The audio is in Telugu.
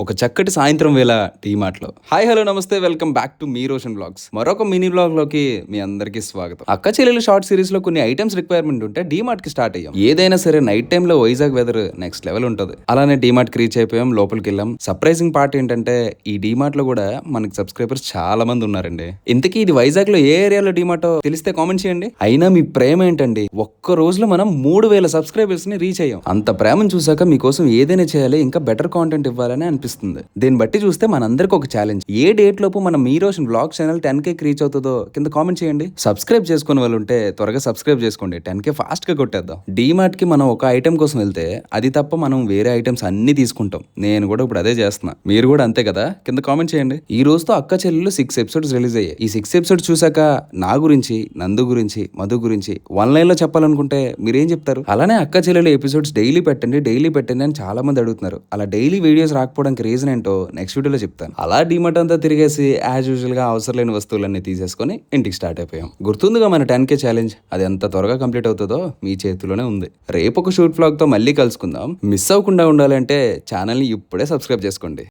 ఒక చక్కటి సాయంత్రం వేళ టీమార్ట్లో. హాయ్ హలో నమస్తే, వెల్కమ్ బ్యాక్ టు మీ రోషన్ బ్లాగ్స్. మరొక మినీ బ్లాగ్ లోకి మీ అందరికీ స్వాగతం. అక్క చెల్లెలు షార్ట్ సిరీస్ లో కొన్ని ఐటమ్స్ రిక్వైర్మెంట్ ఉంటే డీమార్ట్ కి స్టార్ట్ అయ్యాం. ఏదైనా సరే నైట్ టైమ్ లో వైజాగ్ వెదర్ నెక్స్ట్ లెవెల్ ఉంటుంది. అలానే డీమార్ట్ కి రీచ్ అయిపోయాం, లోపలికి వెళ్ళాం. సర్ప్రైజింగ్ పార్ట్ ఏంటంటే ఈ డీమార్ట్ లో కూడా మనకి సబ్స్క్రైబర్స్ చాలా మంది ఉన్నారండి. ఇంతకీ ఇది వైజాగ్ లో ఏ ఏరియాలో డీమార్ట్ తెలిస్తే కామెంట్ చేయండి. అయినా మీ ప్రేమ ఏంటండి, ఒక్క రోజులో మనం 3000 సబ్స్క్రైబర్స్ ని రీచ్ అయ్యాం. అంత ప్రేమను చూసాక మీకోసం ఏదైనా చేయాలి, ఇంకా బెటర్ కాంటెంట్ ఇవ్వాలని అనిపిస్తుంది. దీన్ని బట్టి చూస్తే మనందరికి ఒక ఛాలెంజ్. ఏ డేట్ లోపు మన మీ Roshan blog channel 10K reach అవుతుందో కింద కామెంట్ చేయండి. సబ్స్క్రైబ్ చేసుకునే వాళ్ళు ఉంటే త్వరగా సబ్స్క్రైబ్ చేసుకోండి. 10K ఫాస్ట్ గా కొట్టేద్దాం. డీమార్ట్ కి మనం ఒక ఐటమ్ కోసం వెళ్తే అది తప్ప మనం వేరే ఐటమ్స్ అన్ని తీసుకుంటాం. నేను కూడా ఇప్పుడు అదే చేస్తున్నా. మీరు కూడా అంతే కదా? కింద కామెంట్ చేయండి. ఈ రోజుతో అక్క చెల్లెలు 6 ఎపిసోడ్స్ రిలీజ్ అయ్యాయి. ఈ 6 ఎపిసోడ్స్ చూసాక నా గురించి, నందు గురించి, మధు గురించి వన్ లైన్ లో చెప్పాలనుకుంటే మీరేం చెప్తారు? అలానే అక్క చెల్లెలు ఎపిసోడ్స్ డైలీ పెట్టండి అని చాలా మంది అడుగుతున్నారు. అలా డైలీ వీడియోస్ రాకపోవడానికి రీజన్ ఏంటో నెక్స్ట్ వీడియోలో చెప్తాను. అలా డీమార్ట్ అంతా తిరిగేసి యాజ్ యూజువల్ గా అవసరం లేని వస్తువులన్నీ తీసేసుకొని ఇంటికి స్టార్ట్ అయిపోయాం. గుర్తుందిగా మన 10K ఛాలెంజ్? అది ఎంత త్వరగా కంప్లీట్ అవుతుందో మీ చేతిలోనే ఉంది. రేపు ఒక షూట్ వ్లాగ్ తో మళ్ళీ కలుసుకుందాం. మిస్ అవ్వకుండా ఉండాలంటే ఛానల్ ని ఇప్పుడే సబ్స్క్రైబ్ చేసుకోండి.